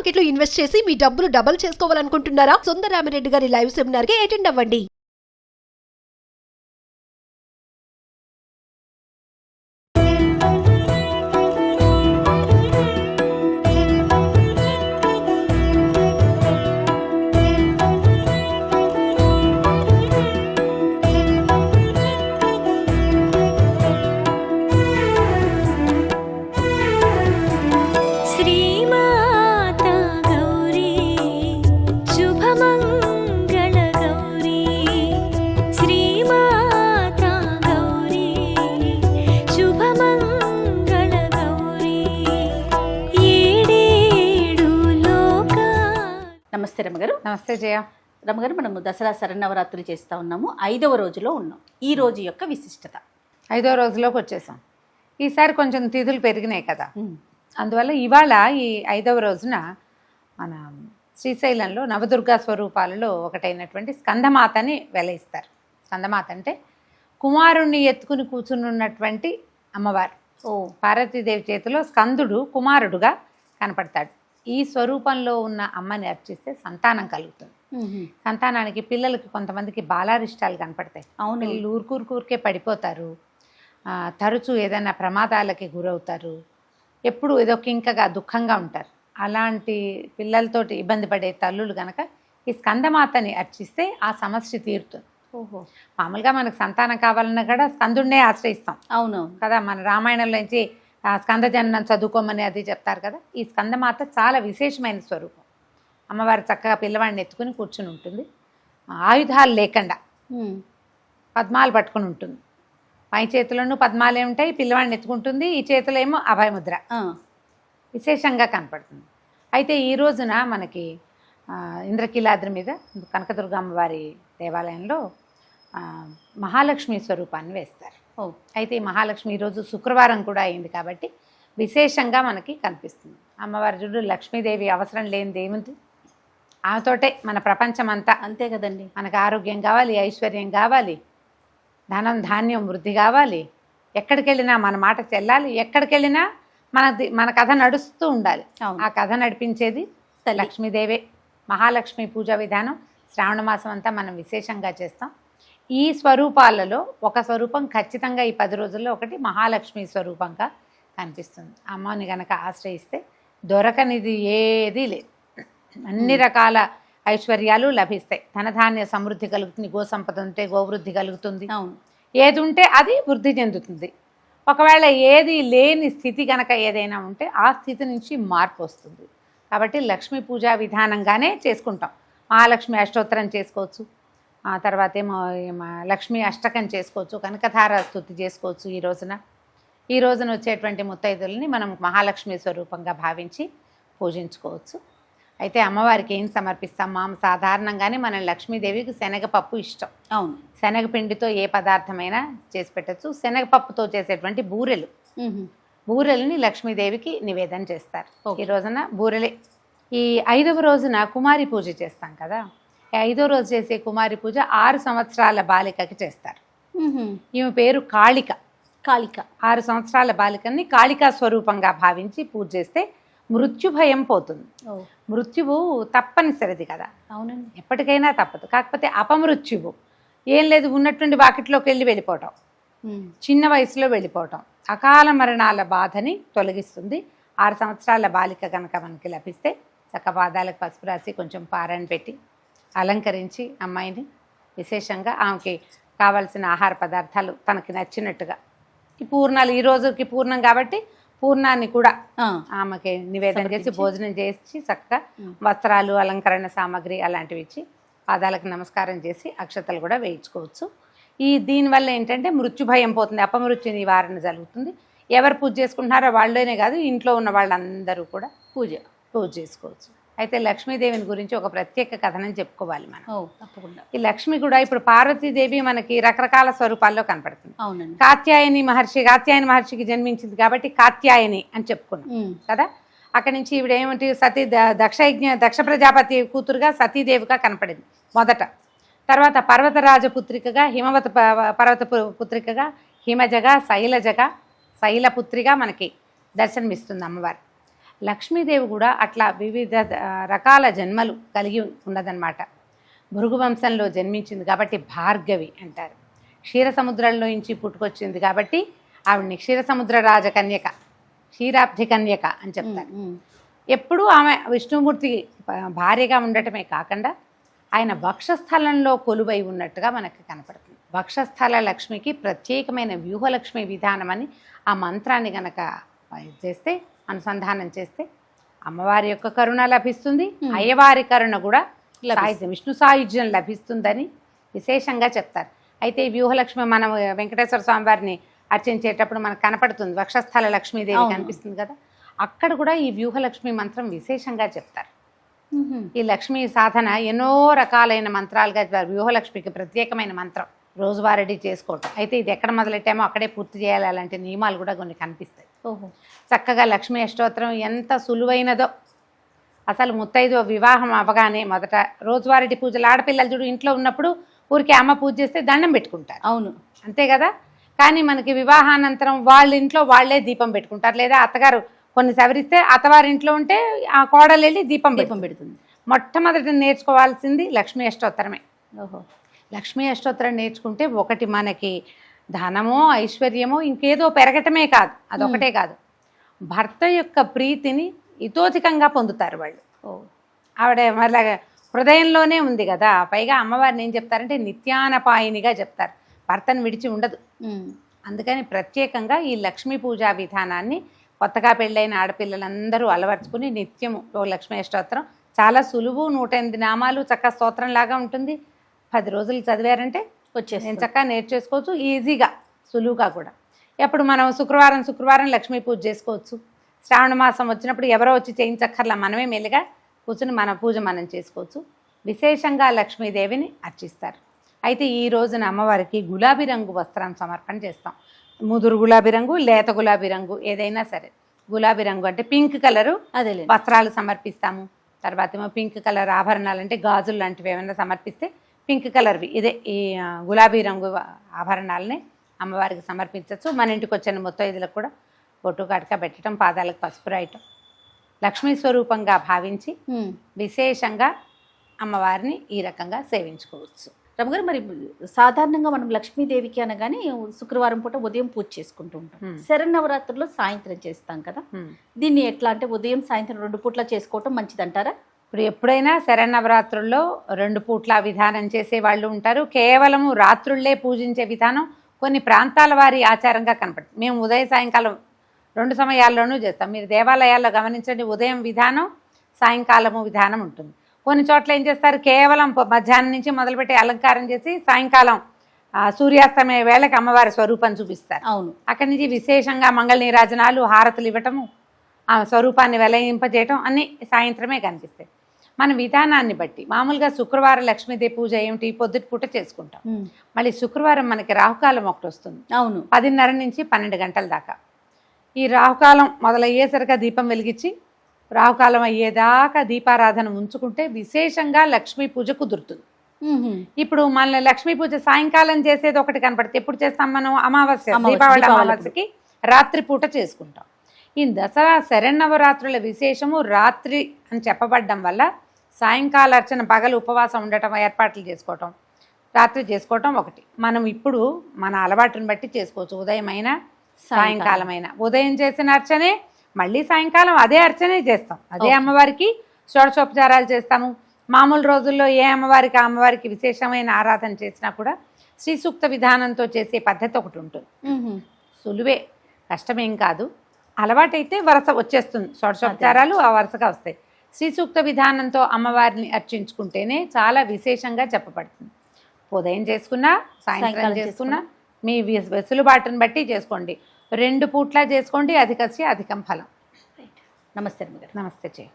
Market లో invest చేసి మీ డబ్బులు డబుల్ చేసుకోవాలనుకుంటున్నారా? సుందరరామిరెడ్డి గారి లైవ్ సెమినార్ కి అటెండ్ అవ్వండి. నమస్తే రమ్మగారు. నమస్తే జయ. రమ్మగారు, మనము దసరా శరన్నవరాత్రులు చేస్తూ ఉన్నాము. 5వ రోజులో ఉన్నాం. ఈ రోజు యొక్క విశిష్టత 5వ రోజులోకి వచ్చేసాం. ఈసారి కొంచెం తిథులు పెరిగినాయి కదా, అందువల్ల ఇవాళ ఈ 5వ రోజున మన శ్రీశైలంలో నవదుర్గా స్వరూపాలలో ఒకటైనటువంటి స్కందమాతని వెలయిస్తారు. స్కందమాత అంటే కుమారుణ్ణి ఎత్తుకుని కూర్చుని ఉన్నటువంటి అమ్మవారు. పార్వతీదేవి చేతిలో స్కందుడు కుమారుడుగా కనపడతాడు. ఈ స్వరూపంలో ఉన్న అమ్మని అర్చిస్తే సంతానం కలుగుతుంది. సంతానానికి పిల్లలకి కొంతమందికి బాలారిష్టాలు కనపడతాయి. పిల్లలు ఊరికే పడిపోతారు, తరచూ ఏదైనా ప్రమాదాలకి గురవుతారు, ఎప్పుడు ఏదో కింకగా దుఃఖంగా ఉంటారు. అలాంటి పిల్లలతోటి ఇబ్బంది పడే తల్లులు కనుక ఈ స్కందమాతని అర్చిస్తే ఆ సమస్య తీరుతుంది. మామూలుగా మనకు సంతానం కావాలన్నా కూడా స్కందుడినే ఆశ్రయిస్తాం. అవును కదా, మన రామాయణంలో నుంచి స్కందజననం చదువుకోమని అది చెప్తారు కదా. ఈ స్కందమాత చాలా విశేషమైన స్వరూపం. అమ్మవారు చక్కగా పిల్లవాడిని ఎత్తుకుని కూర్చుని ఉంటుంది. ఆయుధాలు లేకుండా పద్మాలు పట్టుకుని ఉంటుంది. పై చేతులను పద్మాలే ఉంటాయి, పిల్లవాడిని ఎత్తుకుంటుంది. ఈ చేతిలో ఏమో అభయముద్ర విశేషంగా కనపడుతుంది. అయితే ఈ రోజున మనకి ఇంద్రకీలాద్రి మీద కనకదుర్గ అమ్మవారి దేవాలయంలో మహాలక్ష్మి స్వరూపాన్ని వేస్తారు. అయితే ఈ మహాలక్ష్మి ఈరోజు శుక్రవారం కూడా అయింది కాబట్టి విశేషంగా మనకి కనిపిస్తుంది. అమ్మవారి చూడు, లక్ష్మీదేవి అవసరం లేనిది ఏముంది, ఆమెతోటే మన ప్రపంచం అంతా. అంతే కదండి. మనకు ఆరోగ్యం కావాలి, ఐశ్వర్యం కావాలి, ధనం ధాన్యం వృద్ధి కావాలి, ఎక్కడికి వెళ్ళినా మన మాట చెల్లాలి, ఎక్కడికి వెళ్ళినా మన కథ నడుస్తూ ఉండాలి. ఆ కథ నడిపించేది లక్ష్మీదేవే. మహాలక్ష్మి పూజా విధానం శ్రావణ మాసం అంతా మనం విశేషంగా చేస్తాం. ఈ స్వరూపాలలో ఒక స్వరూపం ఖచ్చితంగా ఈ 10 రోజుల్లో ఒకటి మహాలక్ష్మి స్వరూపంగా కనిపిస్తుంది. అమ్మని కనుక ఆశ్రయిస్తే దొరకనిది ఏదీ లేదు. అన్ని రకాల ఐశ్వర్యాలు లభిస్తాయి. ధనధాన్య సమృద్ధి కలుగుతుంది, గోసంపద ఉంటే గోవృద్ధి కలుగుతుంది. ఏది ఉంటే అది వృద్ధి చెందుతుంది. ఒకవేళ ఏది లేని స్థితి కనుక ఏదైనా ఉంటే ఆ స్థితి నుంచి మార్పు వస్తుంది. కాబట్టి లక్ష్మీ పూజా విధానంగానే చేసుకుంటాం. మహాలక్ష్మి అష్టోత్తరం చేసుకోవచ్చు, ఆ తర్వాత ఏమో లక్ష్మీ అష్టకం చేసుకోవచ్చు, కనకధార స్తుతి చేసుకోవచ్చు. ఈ రోజున వచ్చేటువంటి ముత్తైదులని మనం మహాలక్ష్మి స్వరూపంగా భావించి పూజించుకోవచ్చు. అయితే అమ్మవారికి ఏం సమర్పిస్తాం? సాధారణంగానే మనం లక్ష్మీదేవికి శనగపప్పు ఇష్టం. అవును, శనగపిండితో ఏ పదార్థమైనా చేసి పెట్టచ్చు. శనగపప్పుతో చేసేటువంటి బూరెల్ని లక్ష్మీదేవికి నివేదన చేస్తారు. ఈ రోజున బూరెలే. ఈ 5వ రోజున కుమారి పూజ చేస్తాం కదా. 5వ రోజు చేసే కుమారి పూజ 6 సంవత్సరాల బాలికకి చేస్తారు. ఈమె పేరు కాళిక. 6 సంవత్సరాల బాలికని కాళికా స్వరూపంగా భావించి పూజ చేస్తే మృత్యు భయం పోతుంది. మృత్యువు తప్పనిసరిది కదా. అవునండి, ఎప్పటికైనా తప్పదు. కాకపోతే అపమృత్యువు ఏం లేదు, ఉన్నటువంటి వాకిట్లోకి వెళ్ళిపోవటం, చిన్న వయసులో వెళ్ళిపోవటం, అకాల మరణాల బాధని తొలగిస్తుంది. 6 సంవత్సరాల బాలిక కనుక మనకి లభిస్తే చక్క పాదాలకు పసుపు రాసి కొంచెం పారాయణ పెట్టి అలంకరించి అమ్మాయిని విశేషంగా ఆమెకి కావాల్సిన ఆహార పదార్థాలు తనకి నచ్చినట్టుగా, ఈ పూర్ణాలు ఈ రోజుకి పూర్ణం కాబట్టి పూర్ణాన్ని కూడా ఆమెకి నివేదన చేసి భోజనం చేసి చక్కగా వస్త్రాలు, అలంకరణ సామాగ్రి అలాంటివి ఇచ్చి పాదాలకు నమస్కారం చేసి అక్షతలు కూడా వేయించుకోవచ్చు. దీనివల్ల ఏంటంటే మృత్యు భయం పోతుంది, అపమృత్యు నివారణ జరుగుతుంది. ఎవరు పూజ చేసుకుంటున్నారో వాళ్ళనే కాదు, ఇంట్లో ఉన్న వాళ్ళందరూ కూడా పూజ చేసుకోవచ్చు. అయితే లక్ష్మీదేవిని గురించి ఒక ప్రత్యేక కథనం చెప్పుకోవాలి మనం. తప్పకుండా. ఈ లక్ష్మి కూడా ఇప్పుడు పార్వతీదేవి మనకి రకరకాల స్వరూపాల్లో కనపడుతుంది. అవునండి. కాత్యాయని మహర్షికి జన్మించింది కాబట్టి కాత్యాయని అని చెప్పుకున్నాం కదా. అక్కడి నుంచి ఈవిడ ఏమిటి, దక్ష ప్రజాపతి కూతురుగా సతీదేవిగా కనపడింది మొదట. తర్వాత పర్వతరాజ పుత్రికగా, హిమవత పర్వత పుత్రికగా, హిమజగా, శైలపుత్రిగా మనకి దర్శనమిస్తుంది అమ్మవారు. లక్ష్మీదేవి కూడా అట్లా వివిధ రకాల జన్మలు కలిగి ఉన్నదన్నమాట. భృగు వంశంలో జన్మించింది కాబట్టి భార్గవి అంటారు. క్షీర సముద్రంలో నుంచి పుట్టుకొచ్చింది కాబట్టి ఆవిడ్ని క్షీరసముద్ర రాజకన్యక, క్షీరాబ్ధి కన్యక అని చెప్తారు. ఎప్పుడూ ఆమె విష్ణుమూర్తి భార్యగా ఉండటమే కాకుండా ఆయన వక్షస్థలంలో కొలువై ఉన్నట్టుగా మనకు కనపడుతుంది. వక్షస్థల లక్ష్మికి ప్రత్యేకమైన వ్యూహలక్ష్మి విధానం అని ఆ మంత్రాన్ని గనక చేస్తే, అనుసంధానం చేస్తే అమ్మవారి యొక్క కరుణ లభిస్తుంది, అయ్యవారి కరుణ కూడా విష్ణు సాయుధ్యం లభిస్తుందని విశేషంగా చెప్తారు. అయితే ఈ వ్యూహలక్ష్మి మనం వెంకటేశ్వర స్వామి వారిని అర్చించేటప్పుడు మనకు కనపడుతుంది, వక్షస్థల లక్ష్మీదేవి కనిపిస్తుంది కదా, అక్కడ కూడా ఈ వ్యూహలక్ష్మి మంత్రం విశేషంగా చెప్తారు. ఈ లక్ష్మీ సాధన ఎన్నో రకాలైన మంత్రాలుగా వ్యూహలక్ష్మికి ప్రత్యేకమైన మంత్రం రోజువారీ చేసుకోవటం. అయితే ఇది ఎక్కడ మొదలెట్టామో అక్కడే పూర్తి చేయాలి, అలాంటి నియమాలు కూడా కొన్ని కనిపిస్తాయి. చక్కగా లక్ష్మీ అష్టోత్తరం ఎంత సులువైనదో. అసలు ముత్తైదు వివాహం అవ్వగానే మొదట రోజువారీ పూజలు, ఆడపిల్లలు చూడు ఇంట్లో ఉన్నప్పుడు ఊరికి అమ్మ పూజ చేస్తే దండం పెట్టుకుంటారు, అవును అంతే కదా. కానీ మనకి వివాహానంతరం వాళ్ళ ఇంట్లో వాళ్ళే దీపం పెట్టుకుంటారు, లేదా అత్తగారు కొన్ని సవరిస్తే అత్తవారింట్లో ఉంటే ఆ కోడలు వెళ్ళి దీపం పెడుతుంది. మొట్టమొదటి నేర్చుకోవాల్సింది లక్ష్మీ అష్టోత్తరమే. లక్ష్మీ అష్టోత్తరం నేర్చుకుంటే ఒకటి మనకి ధనమో ఐశ్వర్యమో ఇంకేదో పెరగటమే కాదు, అదొకటే కాదు, భర్త యొక్క ప్రీతిని ఇతోధికంగా పొందుతారు వాళ్ళు. ఆవిడ మళ్ళీ హృదయంలోనే ఉంది కదా. పైగా అమ్మవారిని ఏం చెప్తారంటే నిత్యానపాయినిగా చెప్తారు, భర్తను విడిచి ఉండదు. అందుకని ప్రత్యేకంగా ఈ లక్ష్మీ పూజా విధానాన్ని కొత్తగా పెళ్ళైన ఆడపిల్లలందరూ అలవర్చుకుని నిత్యము లక్ష్మీ అష్టోత్తరం చాలా సులువు, 108 నామాలు చక్కగా స్తోత్రం లాగా ఉంటుంది. 10 రోజులు చదివారంటే నేను చక్కగా నేర్చేసుకోవచ్చు, ఈజీగా సులువుగా కూడా. ఎప్పుడు మనం శుక్రవారం లక్ష్మీ పూజ చేసుకోవచ్చు. శ్రావణ మాసం వచ్చినప్పుడు ఎవరో వచ్చి చేయించక్కర్లా, మనమే మెల్లిగా కూర్చుని మన పూజ మనం చేసుకోవచ్చు. విశేషంగా లక్ష్మీదేవిని అర్చిస్తారు. అయితే ఈ రోజున అమ్మవారికి గులాబీ రంగు వస్త్రాన్ని సమర్పణ చేస్తాం. ముదురు గులాబీ రంగు, లేత గులాబీ రంగు ఏదైనా సరే. గులాబీ రంగు అంటే పింక్ కలరు అదే వస్త్రాలు సమర్పిస్తాము. తర్వాత ఏమో పింక్ కలర్ ఆభరణాలు అంటే గాజులు లాంటివి ఏమైనా సమర్పిస్తే పింక్ కలర్వి ఇదే ఈ గులాబీ రంగు ఆభరణాలని అమ్మవారికి సమర్పించవచ్చు. మన ఇంటికి వచ్చిన ముత్తైదులకు కూడా బొట్టు కాటక పెట్టడం, పాదాలకు పసుపు రాయటం, లక్ష్మీ స్వరూపంగా భావించి విశేషంగా అమ్మవారిని ఈ రకంగా సేవించుకోవచ్చు. రమగారు, మరి సాధారణంగా మనం లక్ష్మీదేవికి అనగానే శుక్రవారం పూట ఉదయం పూజ చేసుకుంటూ ఉంటాం. శరన్నవరాత్రుల్లో సాయంత్రం చేస్తాం కదా, దీన్ని ఎట్లా అంటే ఉదయం సాయంత్రం 2 పూట్ల చేసుకోవటం మంచిదంటారా? ఇప్పుడు ఎప్పుడైనా శరన్నవరాత్రుల్లో 2 పూట్ల విధానం చేసే వాళ్ళు ఉంటారు. కేవలము రాత్రుళ్లే పూజించే విధానం కొన్ని ప్రాంతాల వారి ఆచారంగా కనపడుతుంది. మేము ఉదయం సాయంకాలం 2 సమయాల్లోనూ చేస్తాం. మీరు దేవాలయాల్లో గమనించండి, ఉదయం విధానం సాయంకాలము విధానం ఉంటుంది. కొన్ని చోట్ల ఏం చేస్తారు, కేవలం మధ్యాహ్నం నుంచి మొదలుపెట్టి అలంకారం చేసి సాయంకాలం సూర్యాస్తమయ వేళకి అమ్మవారి స్వరూపం చూపిస్తారు. అవును, అక్కడి నుంచి విశేషంగా మంగళ నీరాజనాలు, హారతులు ఇవ్వటము, ఆ స్వరూపాన్ని వెలయింపజేయటం అన్నీ సాయంత్రమే కనిపిస్తాయి. మన విధానాన్ని బట్టి మామూలుగా శుక్రవారం లక్ష్మీదేవి పూజ ఏమిటి, పొద్దుటి పూట చేసుకుంటాం. మళ్ళీ శుక్రవారం మనకి రాహుకాలం ఒకటి వస్తుంది. అవును, 10:30 నుంచి 12 గంటల దాకా. ఈ రాహుకాలం మొదలయ్యేసరిగా దీపం వెలిగించి రాహుకాలం అయ్యేదాకా దీపారాధన ఉంచుకుంటే విశేషంగా లక్ష్మీ పూజ కుదురుతుంది. ఇప్పుడు మన లక్ష్మీ పూజ సాయంకాలం చేసేది ఒకటి కనపడుతుంది. ఎప్పుడు చేస్తాం మనం? అమావాస్య, దీపావళి అమావాస్యకి రాత్రి పూట చేసుకుంటాం. ఈ దసరా శరన్నవరాత్రుల విశేషము రాత్రి అని చెప్పబడ్డం వల్ల సాయంకాల అర్చన, పగలు ఉపవాసం ఉండటం, ఏర్పాట్లు చేసుకోవటం, రాత్రి చేసుకోవటం ఒకటి. మనం ఇప్పుడు మన అలవాటుని బట్టి చేసుకోవచ్చు, ఉదయం అయినా సాయంకాలం అయినా. ఉదయం చేసిన అర్చనే మళ్ళీ సాయంకాలం అదే అర్చనే చేస్తాం, అదే అమ్మవారికి షోడశోపచారాలు చేస్తాము. మామూలు రోజుల్లో ఏ అమ్మవారికి ఆ అమ్మవారికి విశేషమైన ఆరాధన చేసినా కూడా శ్రీ సూక్త విధానంతో చేసే పద్ధతి ఒకటి ఉంటుంది. సులువే, కష్టమేం కాదు. అలవాటైతే వరుస వచ్చేస్తుంది, షోడశోపచారాలు ఆ వరుసగా వస్తాయి. శ్రీ సూక్త విధానంతో అమ్మవారిని అర్చించుకుంటేనే చాలా విశేషంగా చెప్పబడుతుంది. ఉదయం చేసుకున్నా సాయంకాలం చేసుకున్నా మీ వెసులుబాటును బట్టి చేసుకోండి. 2 పూట్ల చేసుకోండి, అధికస్య అధికం ఫలం. నమస్తే. నమస్తే.